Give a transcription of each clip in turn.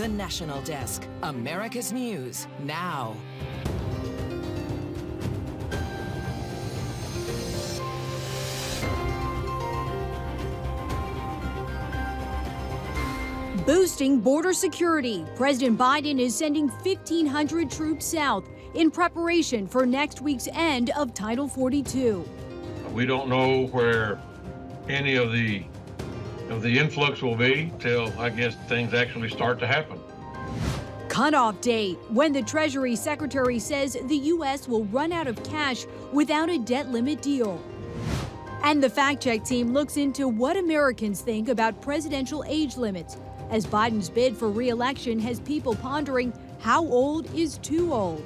The National Desk, America's News, now. Boosting border security, President Biden is sending 1,500 troops south in preparation for next week's end of Title 42. We don't know where any of the influx will be till, I guess, things actually start to happen. Cutoff date, when the Treasury Secretary says the U.S. will run out of cash without a debt limit deal. And the fact-check team looks into what Americans think about presidential age limits, as Biden's bid for re-election has people pondering how old is too old.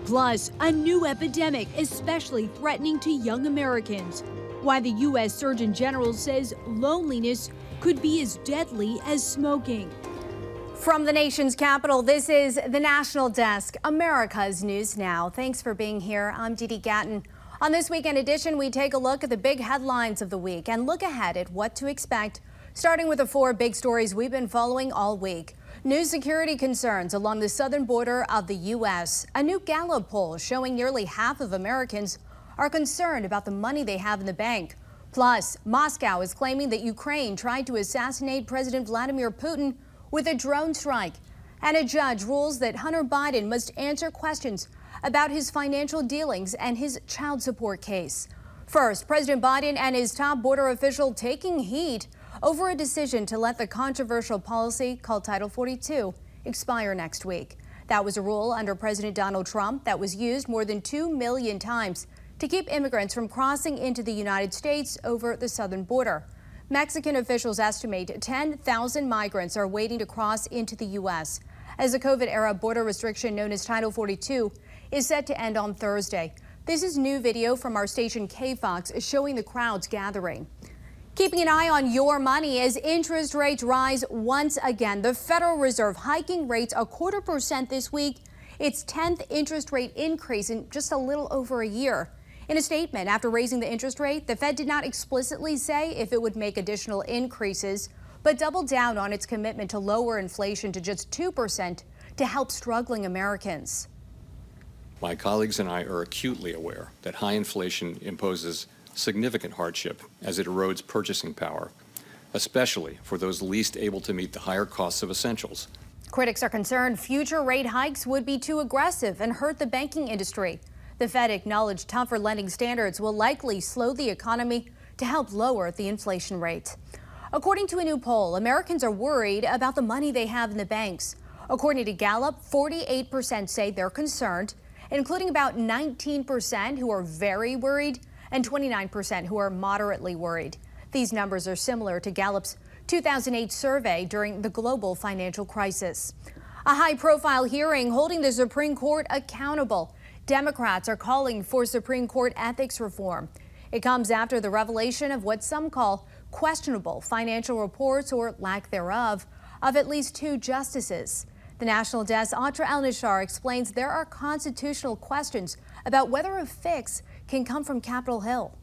Plus, a new epidemic especially threatening to young Americans. Why the U.S. Surgeon General says loneliness could be as deadly as smoking. From the nation's capital, this is the National Desk, America's News Now. Thanks for being here. I'm Dee Dee Gatton. On this weekend edition, we take a look at the big headlines of the week and look ahead at what to expect, starting with the 4 big stories we've been following all week. New security concerns along the southern border of the U.S. A new Gallup poll showing nearly half of Americans are concerned about the money they have in the bank. Plus, Moscow is claiming that Ukraine tried to assassinate President Vladimir Putin with a drone strike. And a judge rules that Hunter Biden must answer questions about his financial dealings and his child support case. First, President Biden and his top border official taking heat over a decision to let the controversial policy called Title 42 expire next week. That was a rule under President Donald Trump that was used more than 2 million times to keep immigrants from crossing into the United States over the southern border. Mexican officials estimate 10,000 migrants are waiting to cross into the U.S. as the COVID-era border restriction known as Title 42 is set to end on Thursday. This is new video from our station KFOX showing the crowds gathering. Keeping an eye on your money as interest rates rise once again. The Federal Reserve hiking rates 0.25% this week, its 10th interest rate increase in just a little over a year. In a statement after raising the interest rate, the Fed did not explicitly say if it would make additional increases, but doubled down on its commitment to lower inflation to just 2% to help struggling Americans. My colleagues and I are acutely aware that high inflation imposes significant hardship as it erodes purchasing power, especially for those least able to meet the higher costs of essentials. Critics are concerned future rate hikes would be too aggressive and hurt the banking industry. The Fed acknowledged tougher lending standards will likely slow the economy to help lower the inflation rate. According to a new poll, Americans are worried about the money they have in the banks. According to Gallup, 48% say they're concerned, including about 19% who are very worried and 29% who are moderately worried. These numbers are similar to Gallup's 2008 survey during the global financial crisis. A high-profile hearing holding the Supreme Court accountable. Democrats are calling for Supreme Court ethics reform. It comes after the revelation of what some call questionable financial reports or lack thereof of at least 2 justices. The National Desk Atra El-Nashar explains there are constitutional questions about whether a fix can come from Capitol Hill.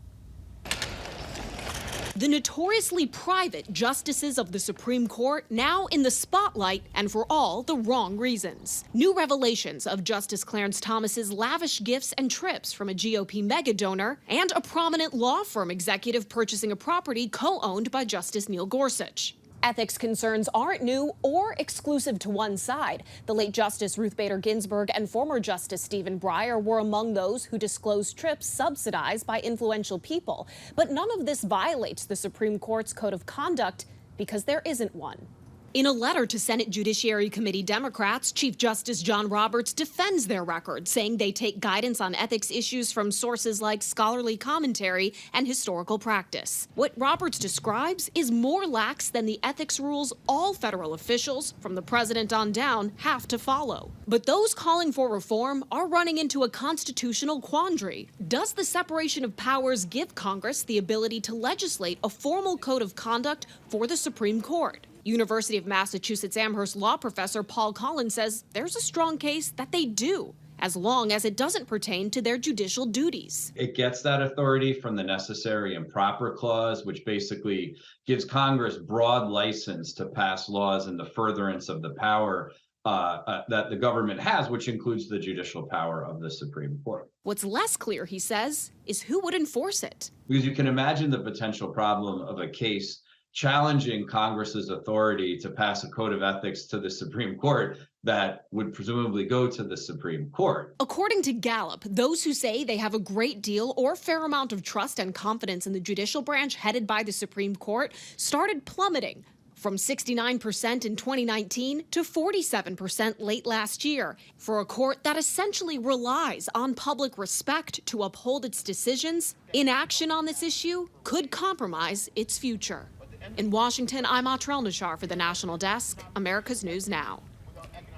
The notoriously private justices of the Supreme Court now in the spotlight, and for all the wrong reasons. New revelations of Justice Clarence Thomas's lavish gifts and trips from a GOP mega donor and a prominent law firm executive purchasing a property co-owned by Justice Neil Gorsuch. Ethics concerns aren't new or exclusive to one side. The late Justice Ruth Bader Ginsburg and former Justice Stephen Breyer were among those who disclosed trips subsidized by influential people. But none of this violates the Supreme Court's code of conduct because there isn't one. In a letter to Senate Judiciary Committee Democrats, Chief Justice John Roberts defends their record, saying they take guidance on ethics issues from sources like scholarly commentary and historical practice. What Roberts describes is more lax than the ethics rules all federal officials, from the president on down, have to follow. But those calling for reform are running into a constitutional quandary. Does the separation of powers give Congress the ability to legislate a formal code of conduct for the Supreme Court? University of Massachusetts Amherst law professor Paul Collins says there's a strong case that they do, as long as it doesn't pertain to their judicial duties. It gets that authority from the necessary and proper clause, which basically gives Congress broad license to pass laws in the furtherance of the power that the government has, which includes the judicial power of the Supreme Court. What's less clear, he says, is who would enforce it. Because you can imagine the potential problem of a case challenging Congress's authority to pass a code of ethics to the Supreme Court that would presumably go to the Supreme Court. According to Gallup, those who say they have a great deal or fair amount of trust and confidence in the judicial branch headed by the Supreme Court started plummeting from 69% in 2019 to 47% late last year, for a court that essentially relies on public respect to uphold its decisions. Inaction on this issue could compromise its future. In Washington, I'm Atrel Nashar for the National Desk, America's News Now.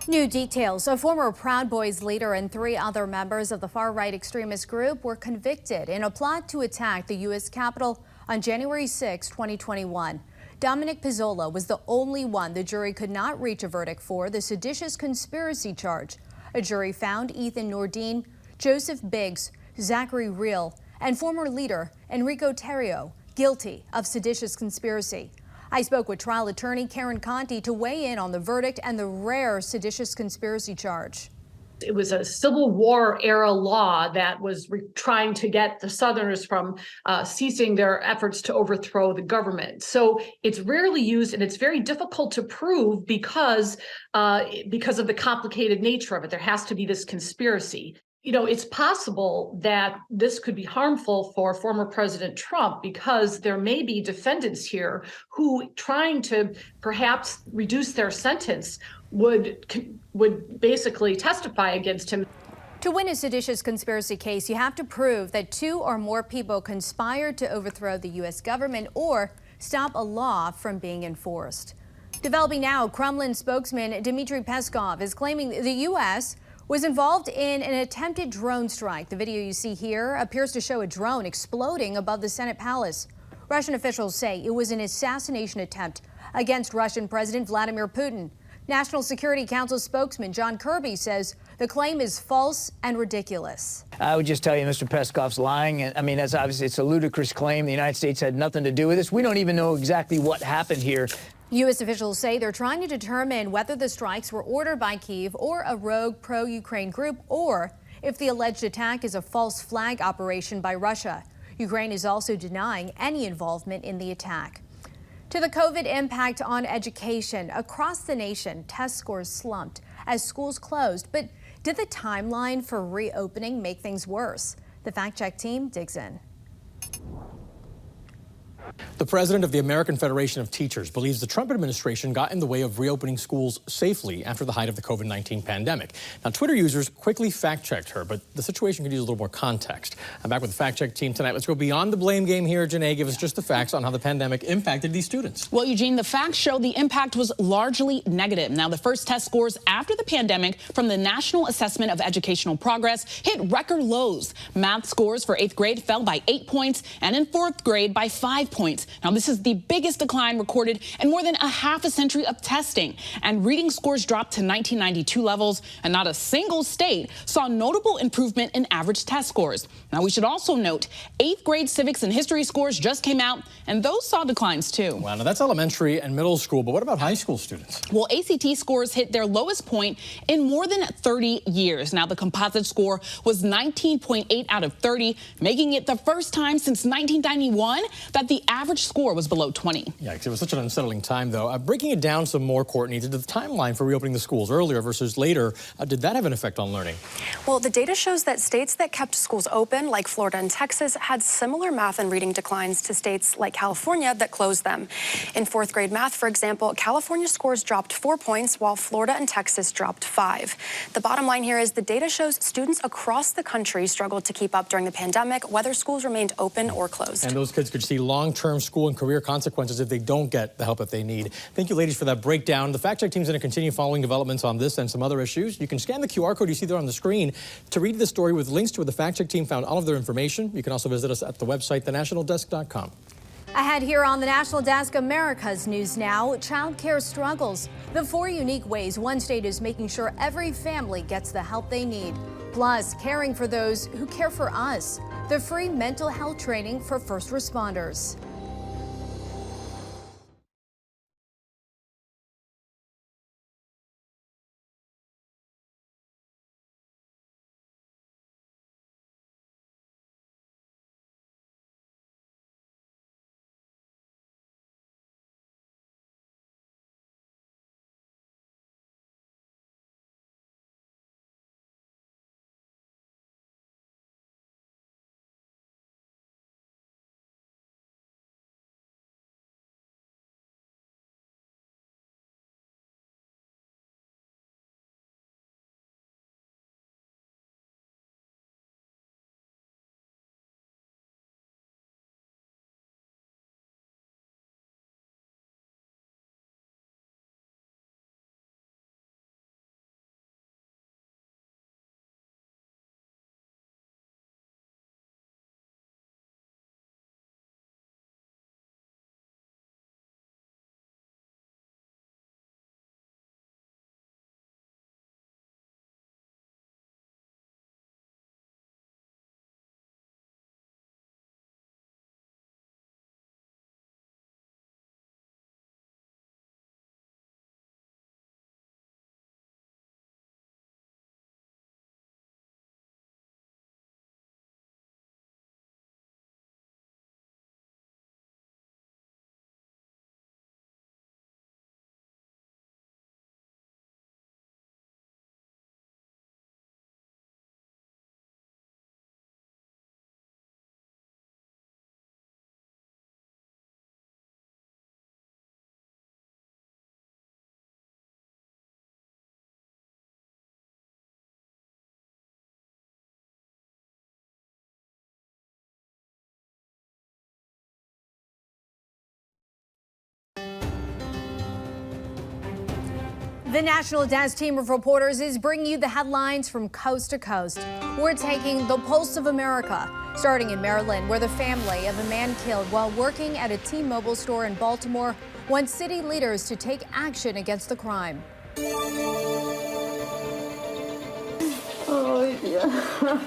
New details. A former Proud Boys leader and 3 other members of the far-right extremist group were convicted in a plot to attack the U.S. Capitol on January 6, 2021. Dominic Pizzola was the only one the jury could not reach a verdict for the seditious conspiracy charge. A jury found Ethan Nordine, Joseph Biggs, Zachary Real, and former leader Enrico Terrio guilty of seditious conspiracy. I spoke with trial attorney Karen Conti to weigh in on the verdict and the rare seditious conspiracy charge. It was a Civil War era law that was trying to get the Southerners from ceasing their efforts to overthrow the government. So it's rarely used and it's very difficult to prove because of the complicated nature of it. There has to be this conspiracy. You know, it's possible that this could be harmful for former President Trump because there may be defendants here who, trying to perhaps reduce their sentence, would basically testify against him. To win a seditious conspiracy case, you have to prove that 2 or more people conspired to overthrow the U.S. government or stop a law from being enforced. Developing now, Kremlin spokesman Dmitry Peskov is claiming the U.S. was involved in an attempted drone strike. The video you see here appears to show a drone exploding above the Senate palace. Russian officials say it was an assassination attempt against Russian President Vladimir Putin. National Security Council spokesman John Kirby says the claim is false and ridiculous. I would just tell you Mr. Peskov's lying. I mean, that's obviously, it's a ludicrous claim. The United States had nothing to do with this. We don't even know exactly what happened here. U.S. officials say they're trying to determine whether the strikes were ordered by Kyiv or a rogue pro-Ukraine group, or if the alleged attack is a false flag operation by Russia. Ukraine is also denying any involvement in the attack. To the COVID impact on education. Across the nation, test scores slumped as schools closed. But did the timeline for reopening make things worse? The Fact Check team digs in. The president of the American Federation of Teachers believes the Trump administration got in the way of reopening schools safely after the height of the COVID-19 pandemic. Now, Twitter users quickly fact-checked her, but the situation could use a little more context. I'm back with the Fact Check team tonight. Let's go beyond the blame game here. Janae, give us just the facts on how the pandemic impacted these students. Well, Eugene, the facts show the impact was largely negative. Now, the first test scores after the pandemic from the National Assessment of Educational Progress hit record lows. Math scores for 8th grade fell by 8 points and in 4th grade by 5 points. Now, this is the biggest decline recorded in more than a half a century of testing. And reading scores dropped to 1992 levels, and not a single state saw notable improvement in average test scores. Now, we should also note 8th grade civics and history scores just came out, and those saw declines too. Wow, now that's elementary and middle school, but what about high school students? Well, ACT scores hit their lowest point in more than 30 years. Now, the composite score was 19.8 out of 30, making it the first time since 1991 that the average score was below 20. Yeah, because it was such an unsettling time, though. Breaking it down some more, Courtney, did the timeline for reopening the schools earlier versus later, did that have an effect on learning? Well, the data shows that states that kept schools open, like Florida and Texas, had similar math and reading declines to states like California that closed them. In 4th grade math, for example, California scores dropped 4 points, while Florida and Texas dropped 5. The bottom line here is the data shows students across the country struggled to keep up during the pandemic, whether schools remained open or closed. And those kids could see long-term school and career consequences if they don't get the help that they need. Thank you, ladies, for that breakdown. The Fact Check team is going to continue following developments on this and some other issues. You can scan the QR code you see there on the screen to read the story with links to where the Fact Check team found all of their information. You can also visit us at the website, thenationaldesk.com. Ahead here on the National Desk, America's News Now, child care struggles. The 4 unique ways one state is making sure every family gets the help they need. Plus, caring for those who care for us. The free mental health training for first responders. The National Desk team of reporters is bringing you the headlines from coast to coast. We're taking the pulse of America, starting in Maryland, where the family of a man killed while working at a T-Mobile store in Baltimore wants city leaders to take action against the crime. Oh, yeah.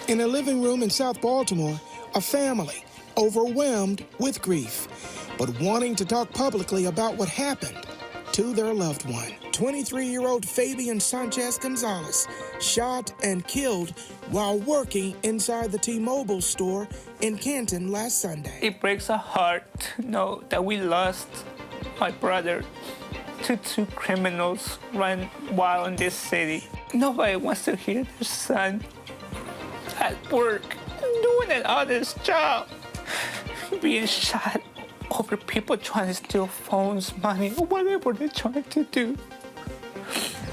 In a living room in South Baltimore, a family overwhelmed with grief, but wanting to talk publicly about what happened to their loved one. 23-year-old Fabian Sanchez Gonzalez shot and killed while working inside the T-Mobile store in Canton last Sunday. It breaks our heart to know that we lost my brother to two criminals run wild in this city. Nobody wants to hear their son at work doing an honest job being shot over people trying to steal phones, money, or whatever they're trying to do.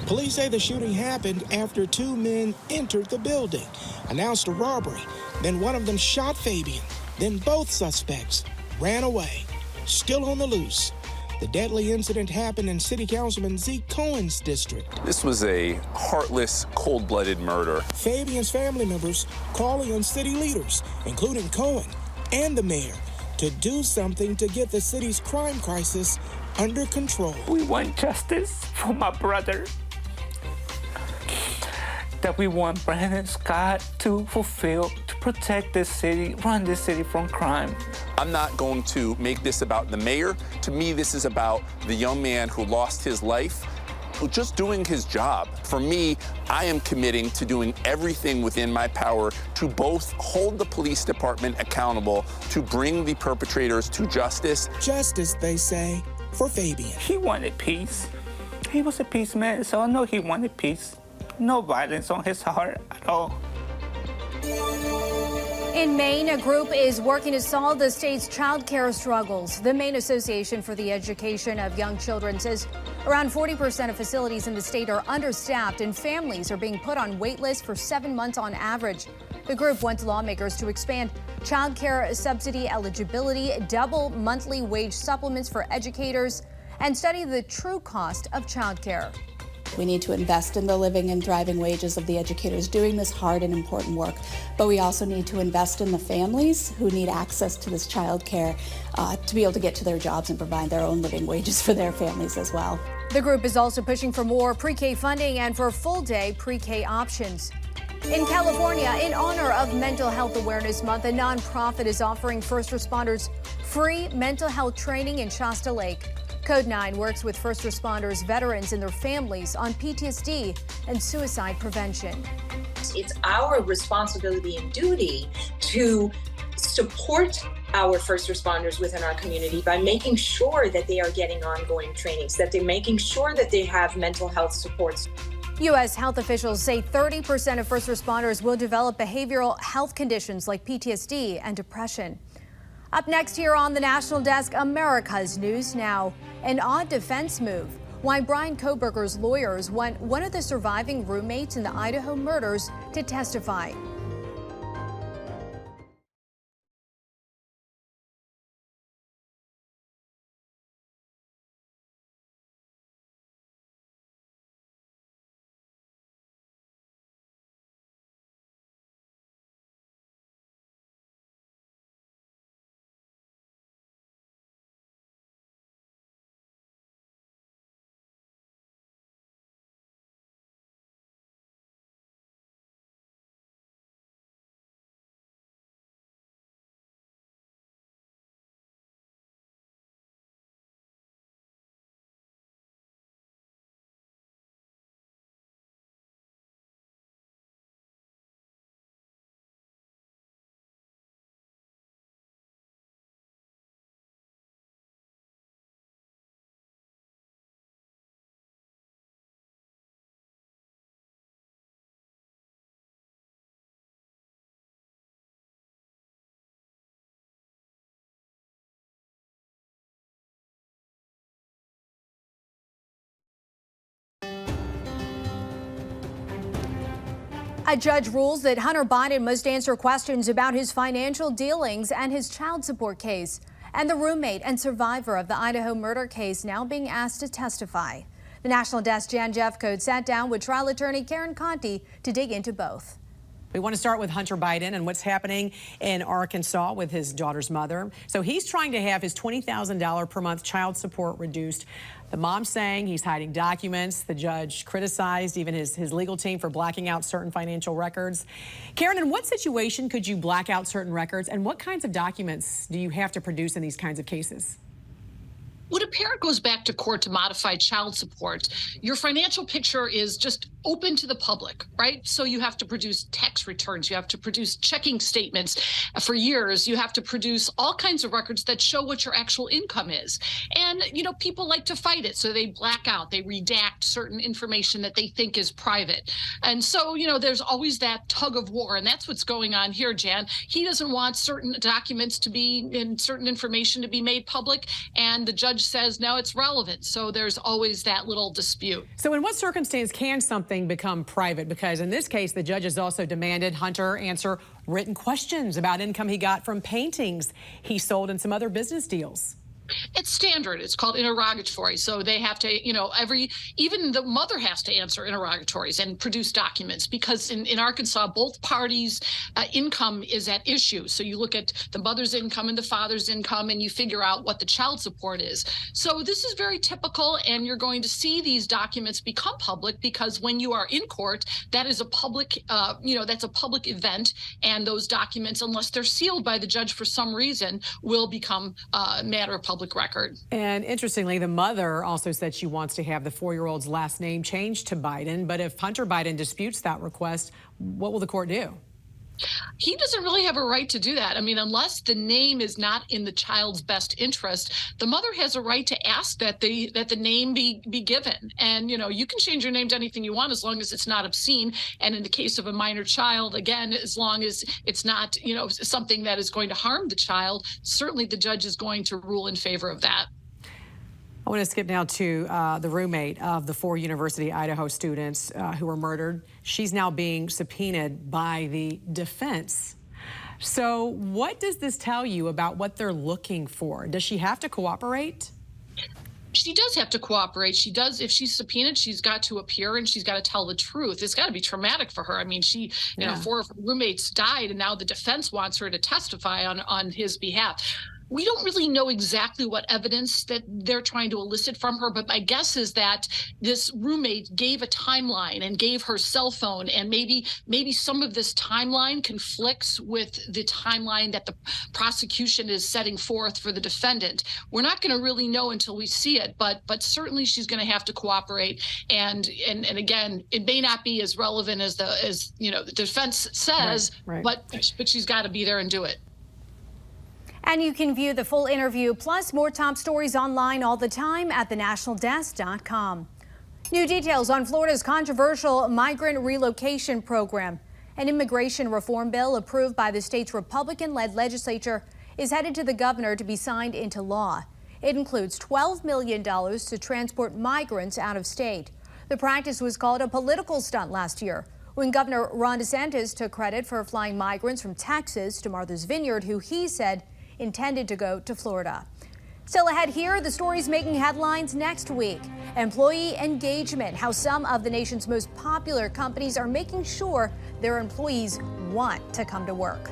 Police say the shooting happened after two men entered the building, announced a robbery, then one of them shot Fabian, then both suspects ran away, still on the loose. The deadly incident happened in City Councilman Zeke Cohen's district. This was a heartless, cold-blooded murder. Fabian's family members calling on city leaders, including Cohen and the mayor, to do something to get the city's crime crisis under control. We want justice for my brother. That we want Brandon Scott to fulfill, to protect this city, run this city from crime. I'm not going to make this about the mayor. To me, this is about the young man who lost his life, who just doing his job. For me, I am committing to doing everything within my power to both hold the police department accountable, to bring the perpetrators to justice. Justice, they say, for Fabian. He wanted peace. He was a peace man, so I know he wanted peace. No violence on his heart at all. In Maine, a group is working to solve the state's child care struggles. The Maine Association for the Education of Young Children says around 40% of facilities in the state are understaffed and families are being put on wait lists for 7 months on average. The group wants lawmakers to expand child care subsidy eligibility, double monthly wage supplements for educators, and study the true cost of child care. We need to invest in the living and thriving wages of the educators doing this hard and important work, but we also need to invest in the families who need access to this child care to be able to get to their jobs and provide their own living wages for their families as well. The group is also pushing for more pre-K funding and for full-day pre-K options. In California, in honor of Mental Health Awareness Month, a nonprofit is offering first responders free mental health training in Shasta Lake. Code 9 works with first responders, veterans, and their families on PTSD and suicide prevention. It's our responsibility and duty to support our first responders within our community by making sure that they are getting ongoing trainings, that they're making sure that they have mental health supports. U.S. health officials say 30% of first responders will develop behavioral health conditions like PTSD and depression. Up next here on the National Desk, America's News Now. An odd defense move. Why Brian Koberger's lawyers want one of the surviving roommates in the Idaho murders to testify. A judge rules that Hunter Biden must answer questions about his financial dealings and his child support case. And the roommate and survivor of the Idaho murder case now being asked to testify. The National Desk Jan Jeffcoat sat down with trial attorney Karen Conti to dig into both. We want to start with Hunter Biden and what's happening in Arkansas with his daughter's mother. So he's trying to have his $20,000 per month child support reduced. The mom saying he's hiding documents. The judge criticized even his legal team for blacking out certain financial records. Karen, in what situation could you black out certain records, and what kinds of documents do you have to produce in these kinds of cases? When a parent goes back to court to modify child support, your financial picture is just open to the public, right? So you have to produce tax returns, you have to produce checking statements for years, you have to produce all kinds of records that show what your actual income is. And, you know, people like to fight it, so they black out, they redact certain information that they think is private. And so, you know, there's always that tug of war, and that's what's going on here, Jan. He doesn't want certain documents to be, and certain information to be made public, and the judge says no, it's relevant. So there's always that little dispute. So in what circumstance can something become private? Because in this case, the judge has also demanded Hunter answer written questions about income he got from paintings he sold and some other business deals. It's standard. It's called interrogatory. So they have to, you know, even the mother has to answer interrogatories and produce documents, because in Arkansas, both parties' income is at issue. So you look at the mother's income and the father's income, and you figure out what the child support is. So this is very typical, and you're going to see these documents become public, because when you are in court, that is a public, that's a public event, and those documents, unless they're sealed by the judge for some reason, will become a matter of public record. And interestingly, the mother also said she wants to have the 4-year-old's last name changed to Biden. But if Hunter Biden disputes that request, what will the court do? He doesn't really have a right to do that. I mean, unless the name is not in the child's best interest, the mother has a right to ask that the name be given. And, you know, you can change your name to anything you want as long as it's not obscene. And in the case of a minor child, again, as long as it's not, you know, something that is going to harm the child, certainly the judge is going to rule in favor of that. I want to skip now to the roommate of the 4 University Idaho students who were murdered. She's now being subpoenaed by the defense. So what does this tell you about what they're looking for? Does she have to cooperate? She does have to cooperate. She does. If she's subpoenaed, she's got to appear and she's got to tell the truth. It's got to be traumatic for her. I mean, you know, 4 of her roommates died, and now the defense wants her to testify on his behalf. We don't really know exactly what evidence that they're trying to elicit from her, but my guess is that this roommate gave a timeline and gave her cell phone, and maybe some of this timeline conflicts with the timeline that the prosecution is setting forth for the defendant. We're not going to really know until we see it, but certainly she's going to have to cooperate. And again, it may not be as relevant as the defense says, right. But she's got to be there and do it. And you can view the full interview plus more top stories online all the time at thenationaldesk.com. New details on Florida's controversial migrant relocation program. An immigration reform bill approved by the state's Republican-led legislature is headed to the governor to be signed into law. It includes $12 million to transport migrants out of state. The practice was called a political stunt last year when Governor Ron DeSantis took credit for flying migrants from Texas to Martha's Vineyard, who he said intended to go to Florida. Still ahead here, the stories making headlines next week. Employee engagement, how some of the nation's most popular companies are making sure their employees want to come to work.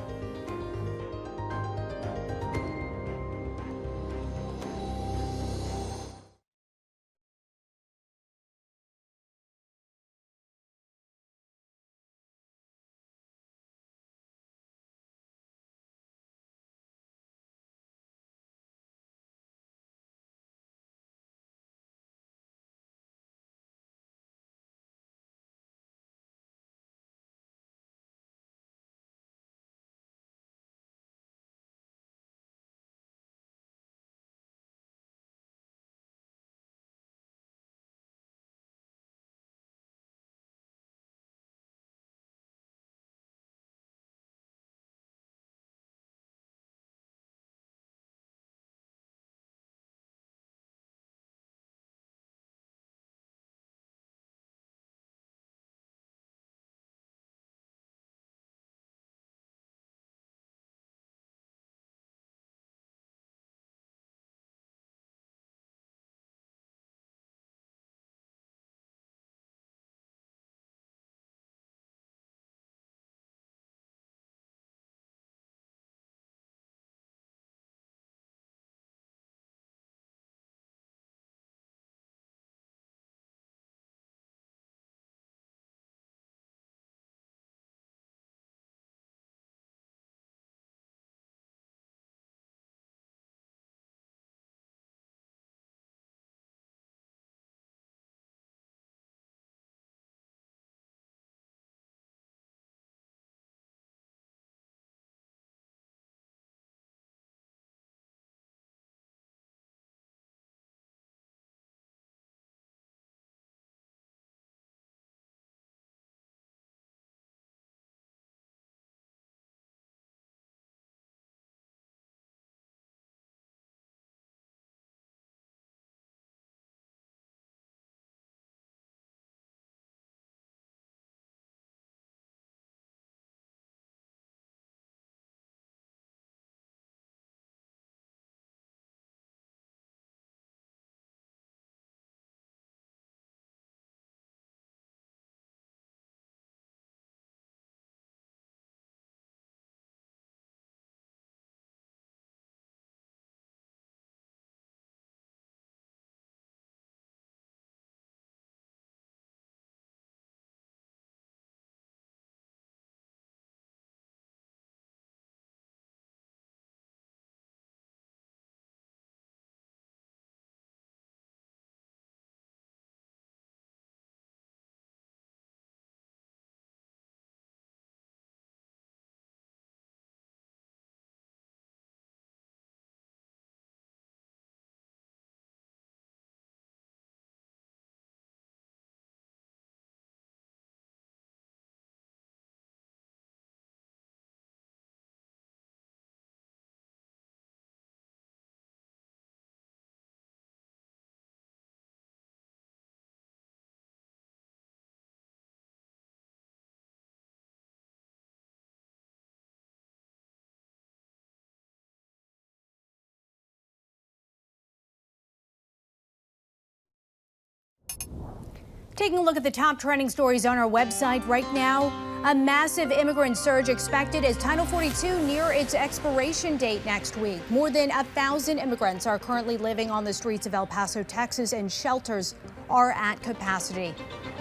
Taking a look at the top trending stories on our website right now. A massive immigrant surge expected as Title 42 near its expiration date next week. More than 1,000 immigrants are currently living on the streets of El Paso, Texas, and shelters are at capacity.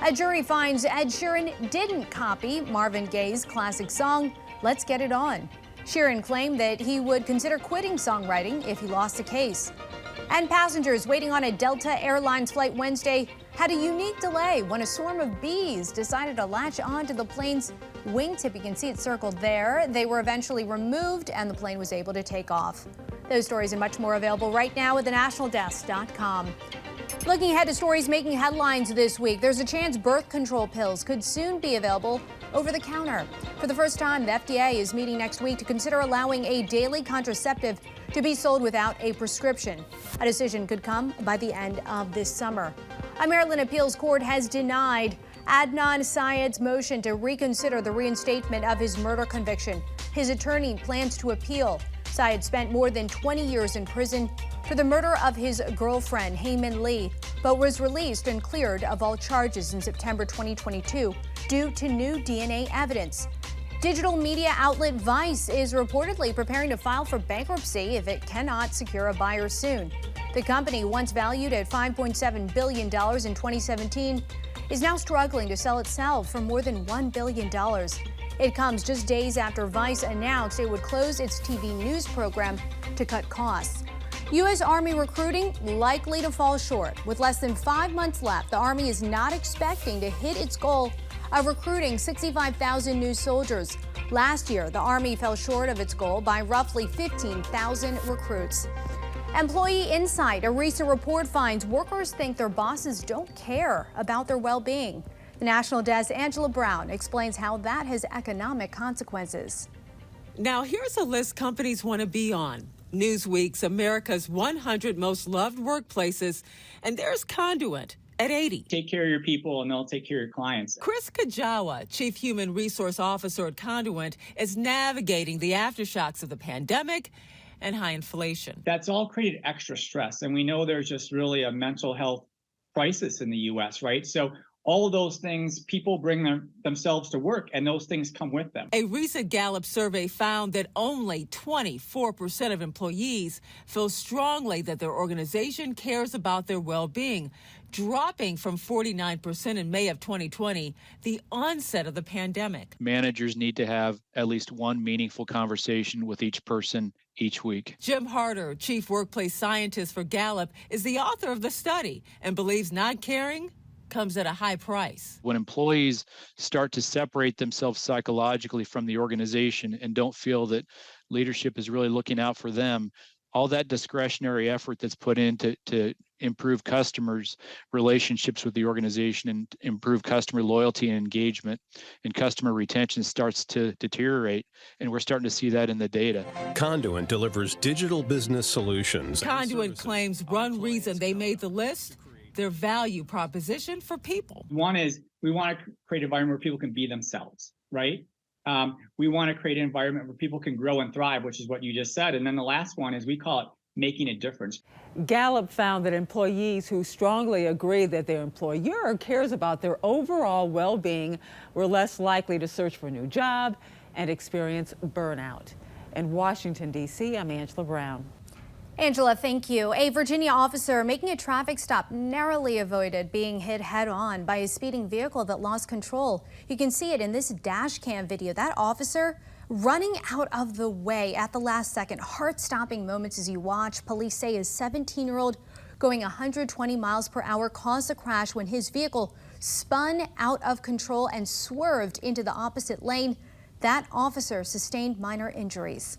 A jury finds Ed Sheeran didn't copy Marvin Gaye's classic song, Let's Get It On. Sheeran claimed that he would consider quitting songwriting if he lost the case. And passengers waiting on a Delta Airlines flight Wednesday had a unique delay when a swarm of bees decided to latch onto the plane's wingtip. You can see it circled there. They were eventually removed and the plane was able to take off. Those stories and much more available right now at thenationaldesk.com. Looking ahead to stories making headlines this week, there's a chance birth control pills could soon be available over the counter. For the first time, the FDA is meeting next week to consider allowing a daily contraceptive to be sold without a prescription. A decision could come by the end of this summer. A Maryland appeals court has denied Adnan Syed's motion to reconsider the reinstatement of his murder conviction. His attorney plans to appeal. Syed spent more than 20 years in prison for the murder of his girlfriend, Heyman Lee, but was released and cleared of all charges in September 2022 due to new DNA evidence. Digital media outlet Vice is reportedly preparing to file for bankruptcy if it cannot secure a buyer soon. The company, once valued at $5.7 billion in 2017, is now struggling to sell itself for more than $1 billion. It comes just days after Vice announced it would close its TV news program to cut costs. U.S. Army recruiting likely to fall short. With less than 5 months left, the Army is not expecting to hit its goal of recruiting 65,000 new soldiers. Last year, the Army fell short of its goal by roughly 15,000 recruits. Employee Insight, a recent report finds workers think their bosses don't care about their well-being. The National Desk Angelo Brown explains how that has economic consequences. Now, here's a list companies want to be on. Newsweek's America's 100 Most Loved Workplaces, and there's Conduent at 80. Take care of your people and they'll take care of your clients. Chris Kajawa, Chief Human Resource Officer at Conduent, is navigating the aftershocks of the pandemic and high inflation. That's all created extra stress. And we know there's just really a mental health crisis in the U.S., right? So all of those things, people bring themselves to work, and those things come with them. A recent Gallup survey found that only 24% of employees feel strongly that their organization cares about their well-being, dropping from 49% in May of 2020, the onset of the pandemic. Managers need to have at least one meaningful conversation with each person each week. Jim Harder, Chief Workplace Scientist for Gallup, is the author of the study and believes not caring comes at a high price. When employees start to separate themselves psychologically from the organization and don't feel that leadership is really looking out for them, all that discretionary effort that's put in to improve customers' relationships with the organization and improve customer loyalty and engagement and customer retention starts to deteriorate. And we're starting to see that in the data. Conduent delivers digital business solutions. Conduent claims one reason they made the list, their value proposition for people. One is we want to create an environment where people can be themselves, right? We want to create an environment where people can grow and thrive, which is what you just said. And then the last one is we call it making a difference. Gallup found that employees who strongly agree that their employer cares about their overall well-being were less likely to search for a new job and experience burnout. In Washington, D.C., I'm Angela Brown. Angela, thank you. A Virginia officer making a traffic stop narrowly avoided being hit head-on by a speeding vehicle that lost control. You can see it in this dash cam video. That officer running out of the way at the last second. Heart-stopping moments as you watch. Police say his 17-year-old going 120 miles per hour caused the crash when his vehicle spun out of control and swerved into the opposite lane. That officer sustained minor injuries.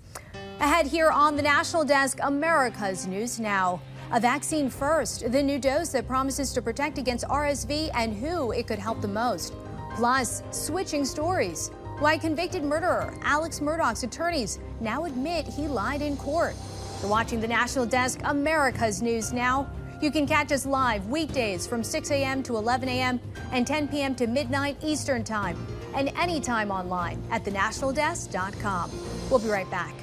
Ahead here on the National Desk, America's News Now. A vaccine first, the new dose that promises to protect against RSV and who it could help the most. Plus, switching stories. Why convicted murderer Alex Murdaugh's attorneys now admit he lied in court. You're watching the National Desk, America's News Now. You can catch us live weekdays from 6 a.m. to 11 a.m. and 10 p.m. to midnight Eastern Time, and anytime online at thenationaldesk.com. We'll be right back.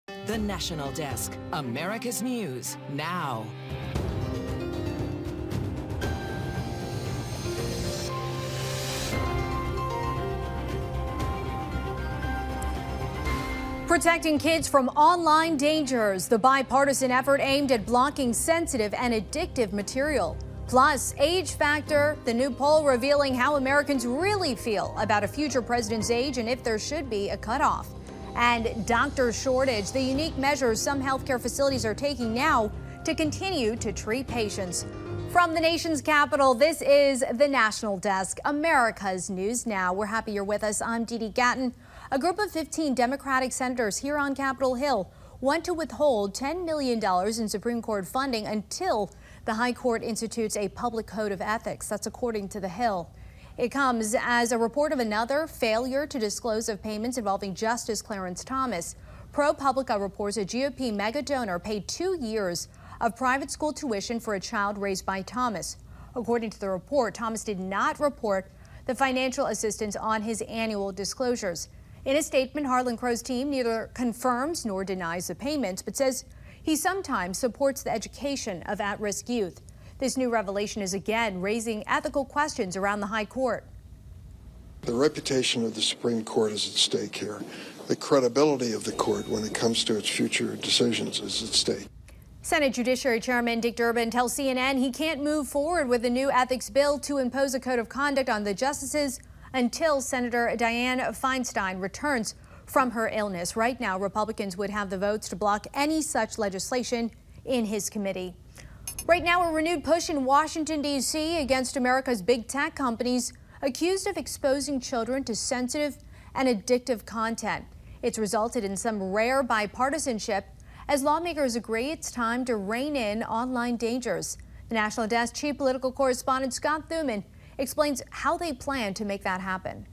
The National Desk, America's News Now. Protecting kids from online dangers, the bipartisan effort aimed at blocking sensitive and addictive material. Plus, age factor, the new poll revealing how Americans really feel about a future president's age and if there should be a cutoff. And doctor shortage, the unique measures some healthcare facilities are taking now to continue to treat patients. From the nation's capital, this is the National Desk, America's News Now. We're happy you're with us. I'm Dee Gatton. A group of 15 Democratic senators here on Capitol Hill want to withhold $10 million in Supreme Court funding until the High Court institutes a public code of ethics. That's according to the Hill. It comes as a report of another failure to disclose of payments involving Justice Clarence Thomas. ProPublica reports a GOP mega donor paid 2 years of private school tuition for a child raised by Thomas. According to the report, Thomas did not report the financial assistance on his annual disclosures. In a statement, Harlan Crow's team neither confirms nor denies the payments, but says he sometimes supports the education of at-risk youth. This new revelation is again raising ethical questions around the High Court. The reputation of the Supreme Court is at stake here. The credibility of the court when it comes to its future decisions is at stake. Senate Judiciary Chairman Dick Durbin tells CNN he can't move forward with a new ethics bill to impose a code of conduct on the justices until Senator Dianne Feinstein returns from her illness. Right now, Republicans would have the votes to block any such legislation in his committee. Right now, a renewed push in Washington, D.C. against America's big tech companies accused of exposing children to sensitive and addictive content. It's resulted in some rare bipartisanship as lawmakers agree it's time to rein in online dangers. The National Desk Chief Political Correspondent Scott Thuman explains how they plan to make that happen.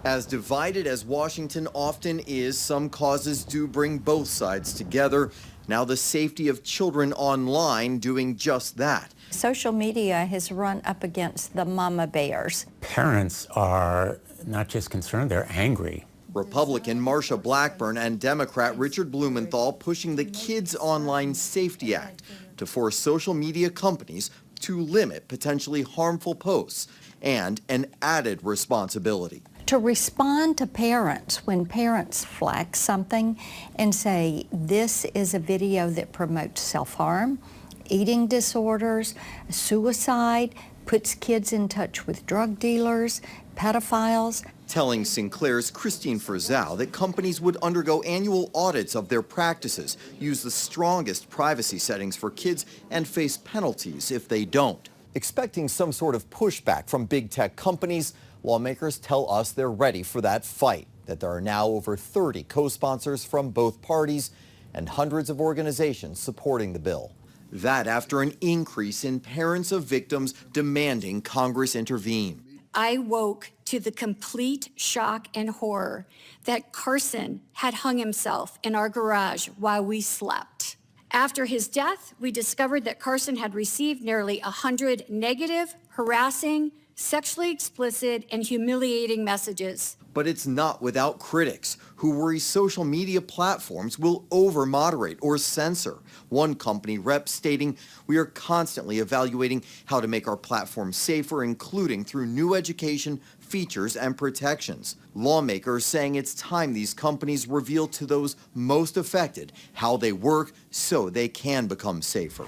As divided as Washington often is, some causes do bring both sides together. Now the safety of children online doing just that. Social media has run up against the mama bears. Parents are not just concerned, they're angry. Republican Marsha Blackburn and Democrat Richard Blumenthal pushing the Kids Online Safety Act to force social media companies to limit potentially harmful posts and an added responsibility. To respond to parents when parents flag something and say, this is a video that promotes self-harm, eating disorders, suicide, puts kids in touch with drug dealers, pedophiles. Telling Sinclair's Christine Frizzell that companies would undergo annual audits of their practices, use the strongest privacy settings for kids, and face penalties if they don't. Expecting some sort of pushback from big tech companies, lawmakers tell us they're ready for that fight, that there are now over 30 co-sponsors from both parties and hundreds of organizations supporting the bill. That after an increase in parents of victims demanding Congress intervene. I woke to the complete shock and horror that Carson had hung himself in our garage while we slept. After his death, we discovered that Carson had received nearly 100 negative, harassing, sexually explicit, and humiliating messages. But it's not without critics who worry social media platforms will over-moderate or censor. One company rep stating, we are constantly evaluating how to make our platform safer, including through new education, features, and protections. Lawmakers saying it's time these companies reveal to those most affected how they work so they can become safer.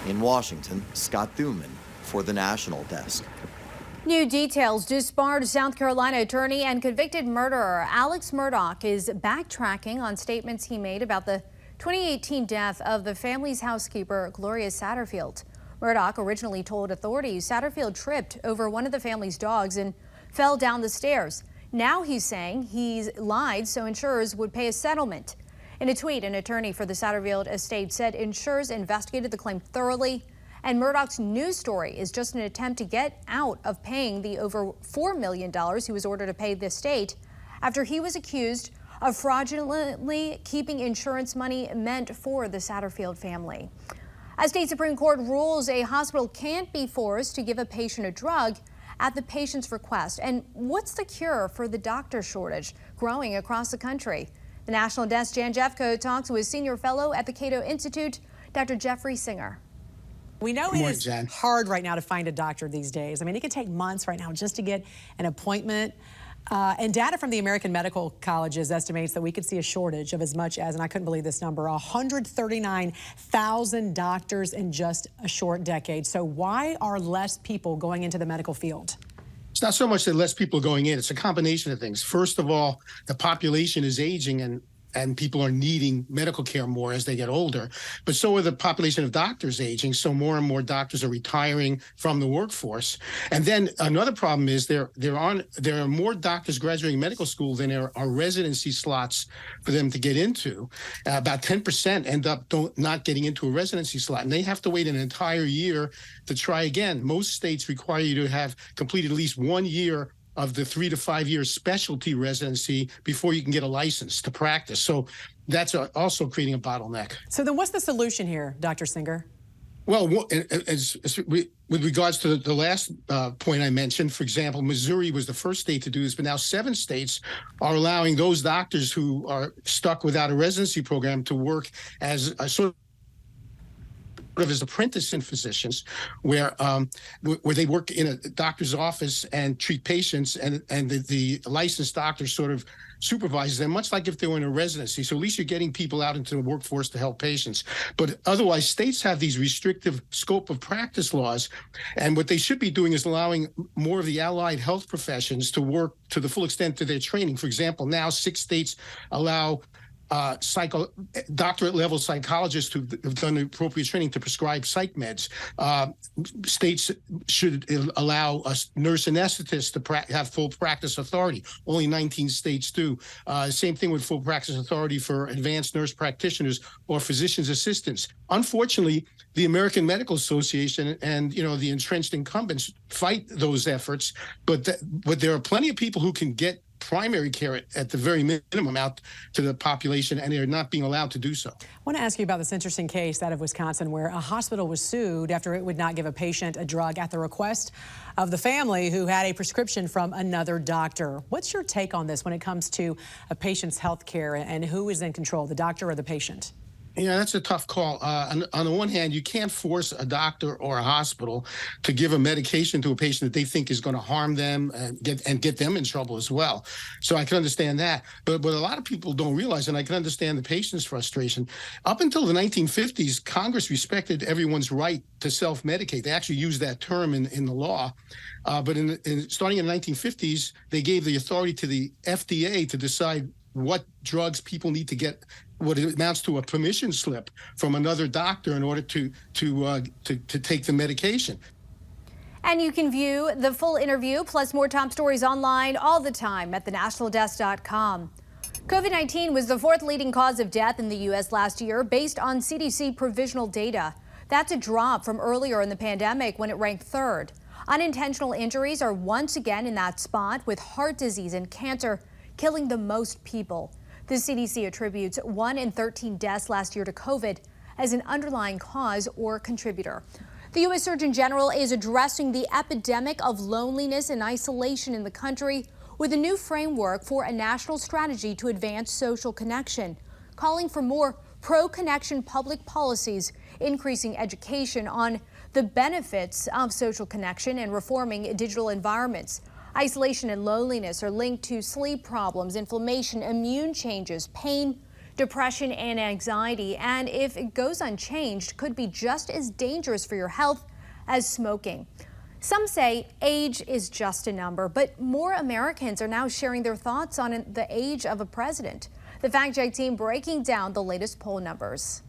In Washington, Scott Thuman for the National Desk. New details. Disbarred South Carolina attorney and convicted murderer Alex Murdaugh is backtracking on statements he made about the 2018 death of the family's housekeeper, Gloria Satterfield. Murdaugh originally told authorities Satterfield tripped over one of the family's dogs and fell down the stairs. Now he's saying he's lied so insurers would pay a settlement. In a tweet, an attorney for the Satterfield estate said insurers investigated the claim thoroughly, and Murdaugh's news story is just an attempt to get out of paying the over $4 million he was ordered to pay the estate after he was accused of fraudulently keeping insurance money meant for the Satterfield family. A state Supreme Court rules a hospital can't be forced to give a patient a drug at the patient's request. And what's the cure for the doctor shortage growing across the country? The National Desk Jan Jeffco talks with Senior Fellow at the Cato Institute, Dr. Jeffrey Singer. We know it is hard right now to find a doctor these days. I mean, it can take months right now just to get an appointment. And data from the American Medical Colleges estimates that we could see a shortage of as much as, and I couldn't believe this number, 139,000 doctors in just a short decade. So why are less people going into the medical field? It's not so much that less people are going in. It's a combination of things. First of all, the population is aging and people are needing medical care more as they get older. But so are the population of doctors aging. So more and more doctors are retiring from the workforce. And then another problem is there are more doctors graduating medical school than there are residency slots for them to get into. About 10% end up not getting into a residency slot, and they have to wait an entire year to try again. Most states require you to have completed at least 1 year of the 3 to 5 year specialty residency before you can get a license to practice. So that's also creating a bottleneck. So then what's the solution here, Dr. Singer? Well, with regards to the last point I mentioned, for example, Missouri was the first state to do this, but now 7 states are allowing those doctors who are stuck without a residency program to work as a sort of as apprentice physicians, where they work in a doctor's office and treat patients, and the licensed doctor sort of supervises them, much like if they were in a residency. So at least you're getting people out into the workforce to help patients. But otherwise, states have these restrictive scope of practice laws, and what they should be doing is allowing more of the allied health professions to work to the full extent of their training. For example, now 6 states allow doctorate level psychologists who have done the appropriate training to prescribe psych meds. States should allow a nurse anesthetist to have full practice authority. Only 19 states do. Same thing with full practice authority for advanced nurse practitioners or physician's assistants. Unfortunately, the American Medical Association and the entrenched incumbents fight those efforts, but there are plenty of people who can get primary care at the very minimum out to the population, and they're not being allowed to do so. I want to ask you about this interesting case out of Wisconsin where a hospital was sued after it would not give a patient a drug at the request of the family who had a prescription from another doctor. What's your take on this when it comes to a patient's health care and who is in control, the doctor or the patient? Yeah, that's a tough call. On the one hand, you can't force a doctor or a hospital to give a medication to a patient that they think is going to harm them and get them in trouble as well. So I can understand that. But a lot of people don't realize, and I can understand the patient's frustration. Up until the 1950s, Congress respected everyone's right to self-medicate. They actually used that term in the law. But starting in the 1950s, they gave the authority to the FDA to decide what drugs people need to get, what amounts to a permission slip from another doctor in order to take the medication. And you can view the full interview plus more top stories online all the time at thenationaldesk.com. COVID-19 was the 4th leading cause of death in the U.S. last year based on CDC provisional data. That's a drop from earlier in the pandemic when it ranked 3rd. Unintentional injuries are once again in that spot, with heart disease and cancer killing the most people. The CDC attributes 1 in 13 deaths last year to COVID as an underlying cause or contributor. The U.S. Surgeon General is addressing the epidemic of loneliness and isolation in the country with a new framework for a national strategy to advance social connection, calling for more pro-connection public policies, increasing education on the benefits of social connection, and reforming digital environments. Isolation and loneliness are linked to sleep problems, inflammation, immune changes, pain, depression, and anxiety, and if it goes unchanged, could be just as dangerous for your health as smoking. Some say age is just a number, but more Americans are now sharing their thoughts on the age of a president. The Fact Check team breaking down the latest poll numbers.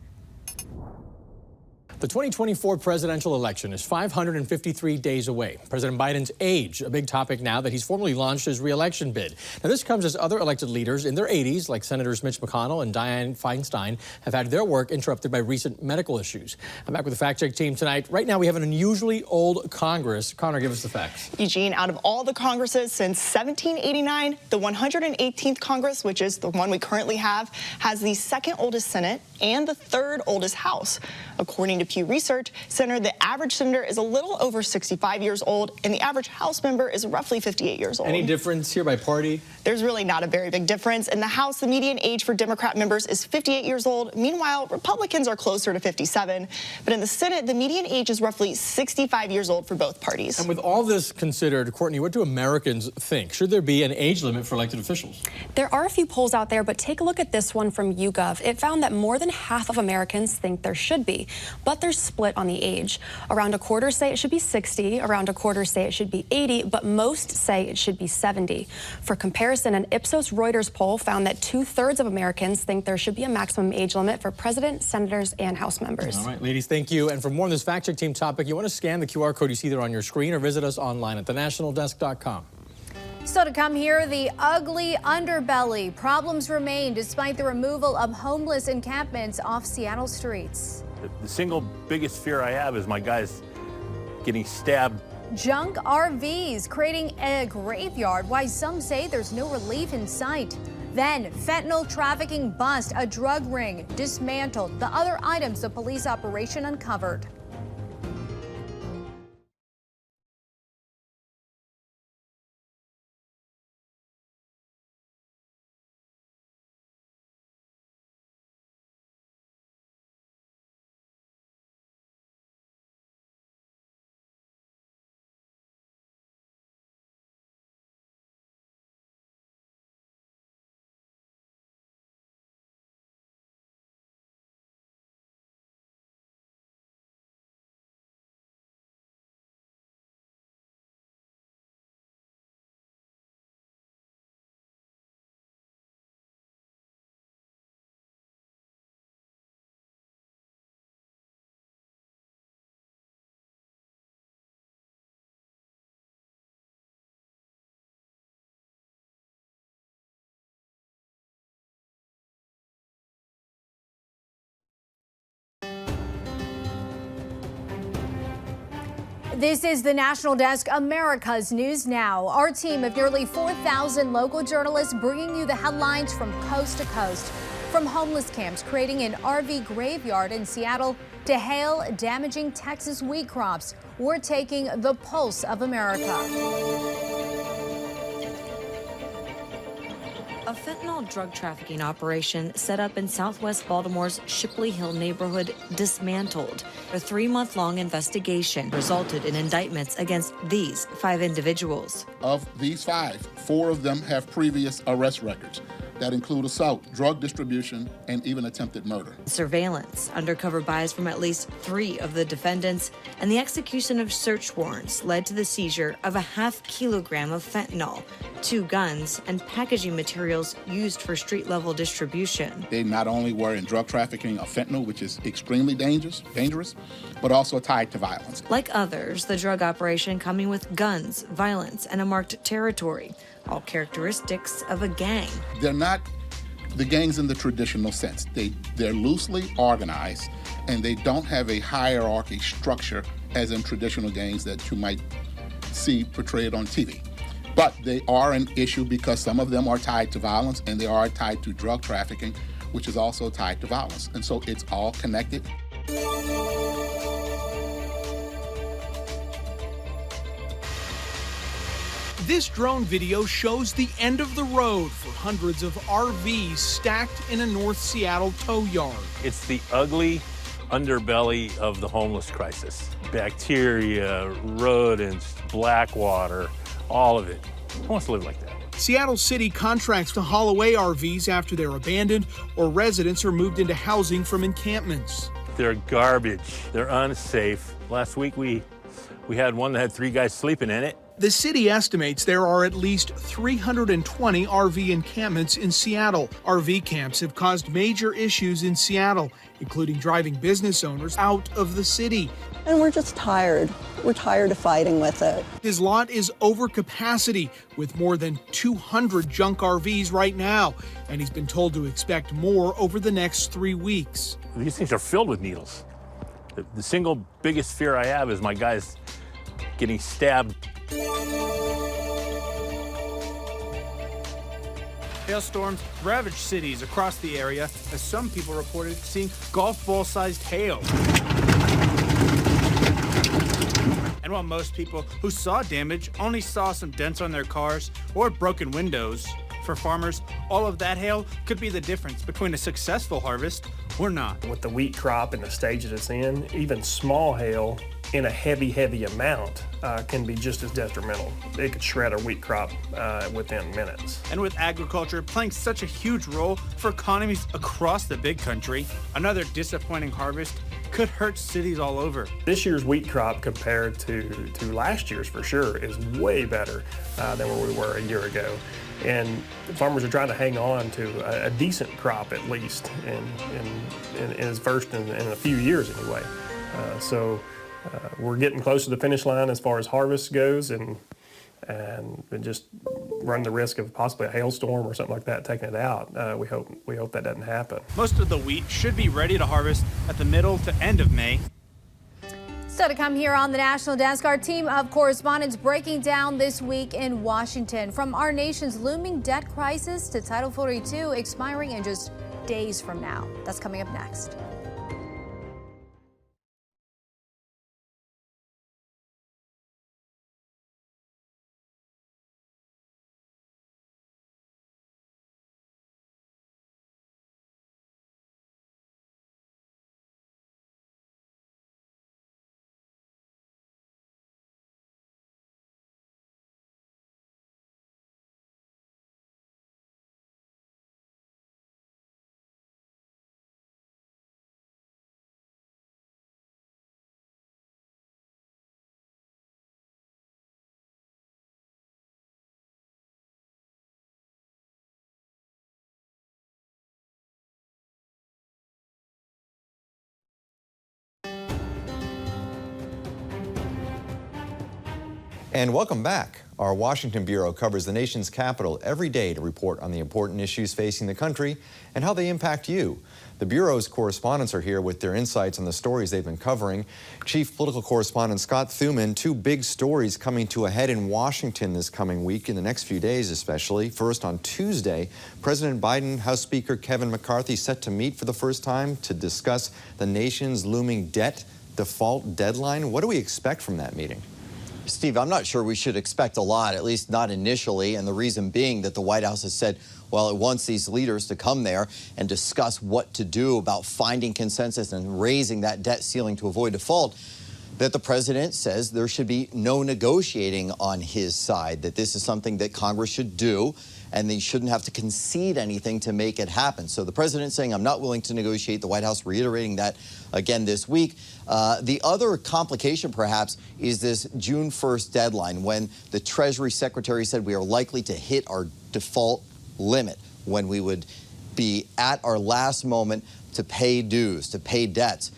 The 2024 presidential election is 553 days away. President Biden's age, a big topic now that he's formally launched his re-election bid. Now, this comes as other elected leaders in their 80s, like Senators Mitch McConnell and Dianne Feinstein, have had their work interrupted by recent medical issues. I'm back with the Fact Check team tonight. Right now, we have an unusually old Congress. Connor, give us the facts. Eugene, out of all the Congresses since 1789, the 118th Congress, which is the one we currently have, has the 2nd oldest Senate and the 3rd oldest House. According to Pew Research Center, the average senator is a little over 65 years old, and the average House member is roughly 58 years old. Any difference here by party? There's really not a very big difference. In the House, the median age for Democrat members is 58 years old. Meanwhile, Republicans are closer to 57. But in the Senate, the median age is roughly 65 years old for both parties. And with all this considered, Courtney, what do Americans think? Should there be an age limit for elected officials? There are a few polls out there, but take a look at this one from YouGov. It found that more than half of Americans think there should be, but they're split on the age. Around a quarter say it should be 60, around a quarter say it should be 80, but most say it should be 70. For comparison, an Ipsos Reuters poll found that 2/3 of Americans think there should be a maximum age limit for president, senators, and House members. All right, ladies, thank you. And for more on this fact check team topic, you want to scan the QR code you see there on your screen or visit us online at thenationaldesk.com. So to come here, the ugly underbelly. Problems remain despite the removal of homeless encampments off Seattle streets. The single biggest fear I have is my guys getting stabbed. Junk RVs creating a graveyard. Why some say there's no relief in sight. Then fentanyl trafficking bust, a drug ring dismantled. The other items the police operation uncovered. This is the National Desk, America's News Now. Our team of nearly 4,000 local journalists bringing you the headlines from coast to coast. From homeless camps creating an RV graveyard in Seattle to hail damaging Texas wheat crops, we're taking the pulse of America. A fentanyl drug trafficking operation set up in southwest Baltimore's Shipley Hill neighborhood dismantled. A 3-month-long investigation resulted in indictments against these 5 individuals. Of these 5, 4 of them have previous arrest records that include assault, drug distribution, and even attempted murder. Surveillance, undercover buys from at least 3 of the defendants, and the execution of search warrants led to the seizure of a ½ kilogram of fentanyl, 2 guns, and packaging materials used for street-level distribution. They not only were in drug trafficking of fentanyl, which is extremely dangerous, but also tied to violence. Like others, the drug operation coming with guns, violence, and a marked territory, all characteristics of a gang. They're not the gangs in the traditional sense. They're loosely organized, and they don't have a hierarchy structure as in traditional gangs that you might see portrayed on TV. But they are an issue because some of them are tied to violence, and they are tied to drug trafficking, which is also tied to violence. And so it's all connected. This drone video shows the end of the road for hundreds of RVs stacked in a North Seattle tow yard. It's the ugly underbelly of the homeless crisis. Bacteria, rodents, black water, all of it. Who wants to live like that? Seattle City contracts to haul away RVs after they're abandoned or residents are moved into housing from encampments. They're garbage. They're unsafe. Last week we had one that had 3 guys sleeping in it. The city estimates there are at least 320 RV encampments in Seattle. RV camps have caused major issues in Seattle, including driving business owners out of the city. And we're just tired. We're tired of fighting with it. His lot is over capacity with more than 200 junk RVs right now, and he's been told to expect more over the next 3 weeks. These things are filled with needles. The single biggest fear I have is my guys getting stabbed. Hailstorms ravaged cities across the area as some people reported seeing golf ball-sized hail. And while most people who saw damage only saw some dents on their cars or broken windows, for farmers, all of that hail could be the difference between a successful harvest or not. With the wheat crop and the stage that it's in, even small hail in a heavy amount can be just as detrimental. It could shred a wheat crop within minutes. And with agriculture playing such a huge role for economies across the big country, another disappointing harvest could hurt cities all over. This year's wheat crop compared to last year's for sure is way better than where we were a year ago. And farmers are trying to hang on to a decent crop at least in his first in a few years anyway. So we're getting close to the finish line as far as harvest goes, and just run the risk of possibly a hailstorm or something like that taking it out. We hope that doesn't happen. Most of the wheat should be ready to harvest at the middle to end of May. So to come here on the National Desk, our team of correspondents breaking down this week in Washington, from our nation's looming debt crisis to Title 42 expiring in just days from now. That's coming up next. And welcome back. Our Washington Bureau covers the nation's capital every day to report on the important issues facing the country and how they impact you. The Bureau's correspondents are here with their insights on the stories they've been covering. Chief Political Correspondent Scott Thuman, two big stories coming to a head in Washington this coming week, in the next few days especially. First, on Tuesday, President Biden, House Speaker Kevin McCarthy set to meet for the first time to discuss the nation's looming debt default deadline. What do we expect from that meeting? Steve, I'm not sure we should expect a lot, at least not initially, and the reason being that the White House has said, well, it wants these leaders to come there and discuss what to do about finding consensus and raising that debt ceiling to avoid default, that the president says there should be no negotiating on his side, that this is something that Congress should do, and they shouldn't have to concede anything to make it happen. So the president saying, I'm not willing to negotiate, the White House reiterating that again this week. The other complication, perhaps, is this June 1st deadline, when the Treasury Secretary said we are likely to hit our default limit, when we would be at our last moment to pay dues, to pay debts.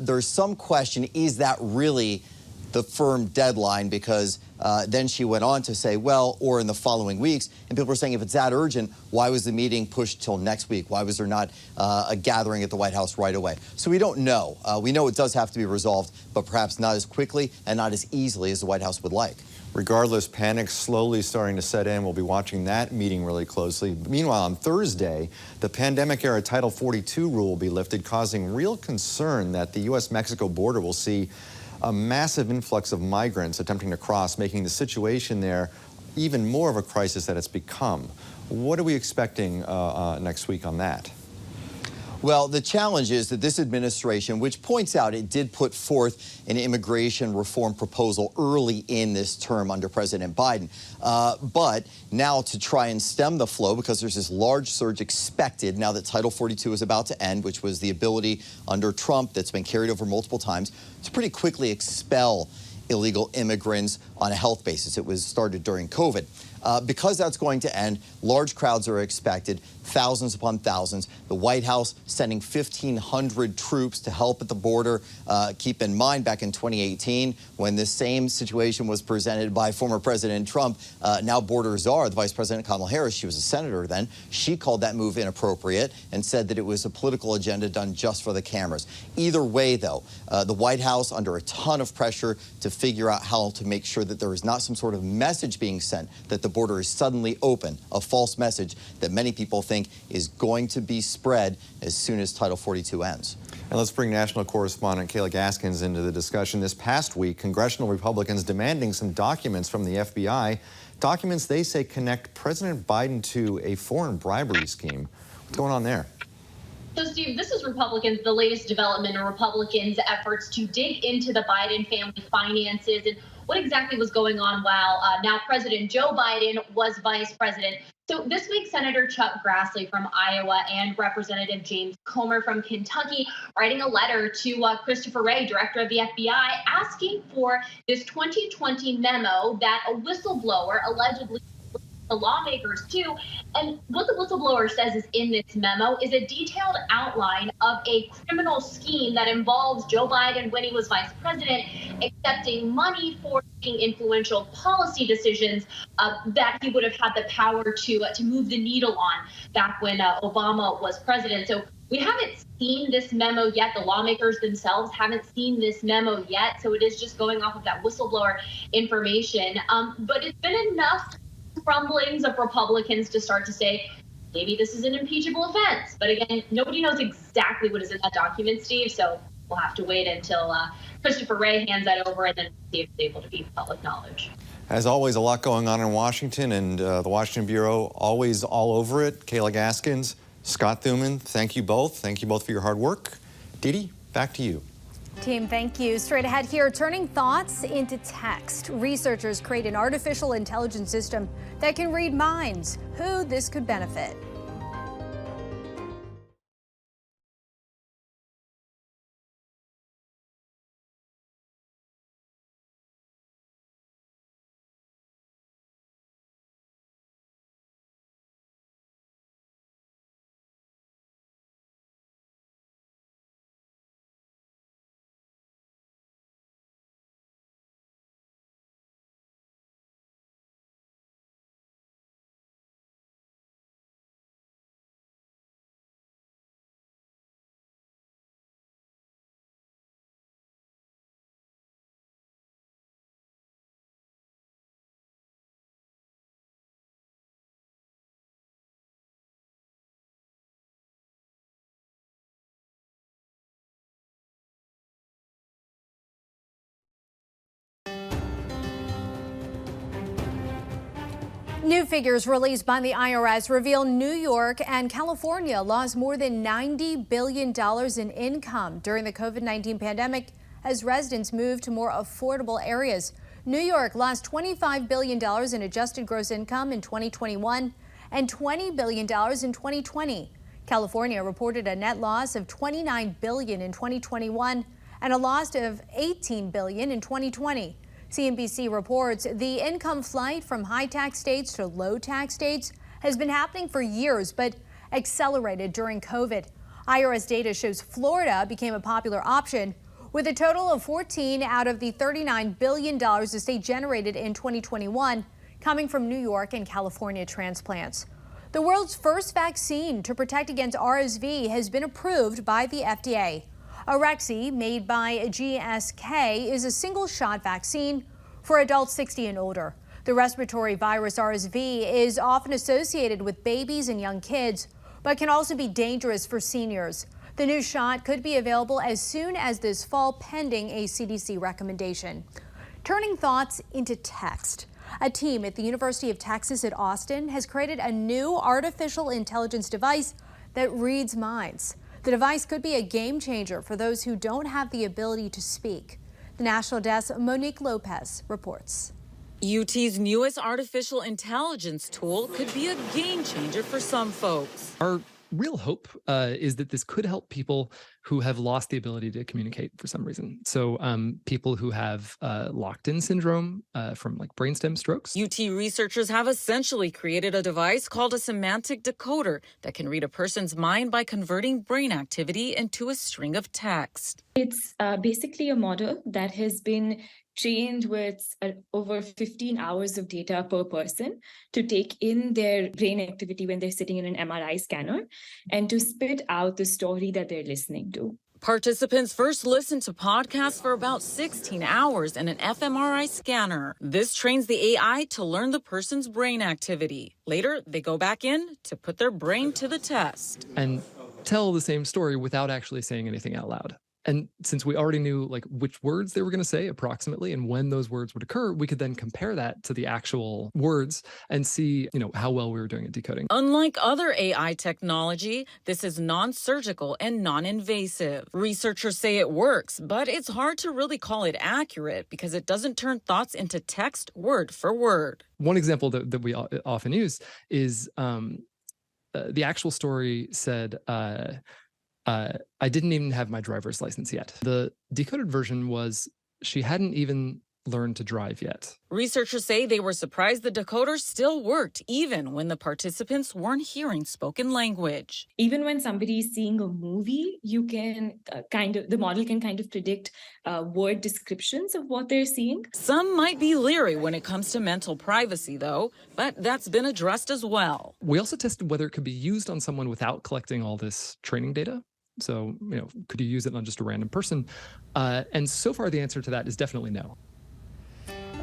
There's some question, is that really the firm deadline? Because then she went on to say, well, or in the following weeks. And people were saying, if it's that urgent, why was the meeting pushed till next week? Why was there not a gathering at the White House right away? So we don't know. We know it does have to be resolved, but perhaps not as quickly and not as easily as the White House would like. Regardless, panic slowly starting to set in. We'll be watching that meeting really closely. Meanwhile, on Thursday, the pandemic-era Title 42 rule will be lifted, causing real concern that the U.S.-Mexico border will see a massive influx of migrants attempting to cross, making the situation there even more of a crisis that it's become. What are we expecting next week on that? Well, the challenge is that this administration, which points out it did put forth an immigration reform proposal early in this term under President Biden, but now to try and stem the flow, because there's this large surge expected now that Title 42 is about to end, which was the ability under Trump that's been carried over multiple times to pretty quickly expel illegal immigrants on a health basis. It was started during COVID. Because that's going to end, large crowds are expected, thousands upon thousands. The White House sending 1,500 troops to help at the border. Keep in mind, back in 2018, when the same situation was presented by former President Trump, now border czar, the Vice President Kamala Harris, she was a senator then, she called that move inappropriate and said that it was a political agenda done just for the cameras. Either way, though, the White House under a ton of pressure to figure out how to make sure that there is not some sort of message being sent that the border is suddenly open, a false message that many people think is going to be spread as soon as Title 42 ends. And let's bring national correspondent Kayla Gaskins into the discussion. This past week, congressional Republicans demanding some documents from the FBI, documents they say connect President Biden to a foreign bribery scheme. What's going on there? So, Steve, this is Republicans, the latest development in Republicans' efforts to dig into the Biden family finances and what exactly was going on while now President Joe Biden was vice president. So this week, Senator Chuck Grassley from Iowa and Representative James Comer from Kentucky writing a letter to Christopher Wray, director of the FBI, asking for this 2020 memo that a whistleblower allegedly the lawmakers too. And what the whistleblower says is in this memo is a detailed outline of a criminal scheme that involves Joe Biden when he was vice president, accepting money for making influential policy decisions that he would have had the power to move the needle on back when Obama was president. So we haven't seen this memo yet. The lawmakers themselves haven't seen this memo yet. So it is just going off of that whistleblower information. But it's been enough rumblings of Republicans to start to say, maybe this is an impeachable offense. But again, nobody knows exactly what is in that document, Steve. So we'll have to wait until Christopher Wray hands that over and then see if it's able to be public knowledge. As always, a lot going on in Washington, and the Washington Bureau always all over it. Kayla Gaskins, Scott Thuman, thank you both. Thank you both for your hard work. Didi, back to you. Team, thank you. Straight ahead here, turning thoughts into text. Researchers create an artificial intelligence system that can read minds. Who this could benefit? New figures released by the IRS reveal New York and California lost more than $90 billion in income during the COVID-19 pandemic as residents moved to more affordable areas. New York lost $25 billion in adjusted gross income in 2021 and $20 billion in 2020. California reported a net loss of $29 billion in 2021 and a loss of $18 billion in 2020. CNBC reports the income flight from high-tax states to low-tax states has been happening for years, but accelerated during COVID. IRS data shows Florida became a popular option, with a total of 14 out of the $39 billion the state generated in 2021 coming from New York and California transplants. The world's first vaccine to protect against RSV has been approved by the FDA. Arexvy, made by GSK, is a single-shot vaccine for adults 60 and older. The respiratory virus RSV is often associated with babies and young kids, but can also be dangerous for seniors. The new shot could be available as soon as this fall, pending a CDC recommendation. Turning thoughts into text. A team at the University of Texas at Austin has created a new artificial intelligence device that reads minds. The device could be a game changer for those who don't have the ability to speak. The National Desk, Monique Lopez reports. UT's newest artificial intelligence tool could be a game changer for some folks. Our real hope is that this could help people who have lost the ability to communicate for some reason. So people who have locked-in syndrome from like brainstem strokes. UT researchers have essentially created a device called a semantic decoder that can read a person's mind by converting brain activity into a string of text. It's basically a model that has been trained with over 15 hours of data per person to take in their brain activity when they're sitting in an MRI scanner and to spit out the story that they're listening to. Participants first listen to podcasts for about 16 hours in an fMRI scanner. This trains the AI to learn the person's brain activity. Later, they go back in to put their brain to the test. And tell the same story without actually saying anything out loud. And since we already knew like which words they were going to say approximately and when those words would occur, we could then compare that to the actual words and see, how well we were doing at decoding. Unlike other AI technology, this is non-surgical and non-invasive. Researchers say it works, but it's hard to really call it accurate because it doesn't turn thoughts into text word for word. One example that we often use is the actual story said, I didn't even have my driver's license yet. The decoded version was she hadn't even learned to drive yet. Researchers say they were surprised the decoder still worked, even when the participants weren't hearing spoken language. Even when somebody is seeing a movie, you can the model can kind of predict word descriptions of what they're seeing. Some might be leery when it comes to mental privacy, though, but that's been addressed as well. We also tested whether it could be used on someone without collecting all this training data. So, could you use it on just a random person? And so far, the answer to that is definitely no.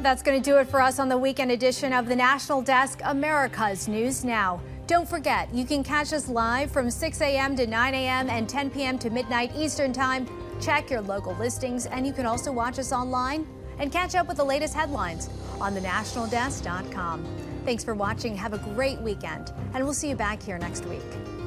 That's going to do it for us on the weekend edition of the National Desk, America's News Now. Don't forget, you can catch us live from 6 a.m. to 9 a.m. and 10 p.m. to midnight Eastern Time. Check your local listings, and you can also watch us online and catch up with the latest headlines on thenationaldesk.com. Thanks for watching. Have a great weekend, and we'll see you back here next week.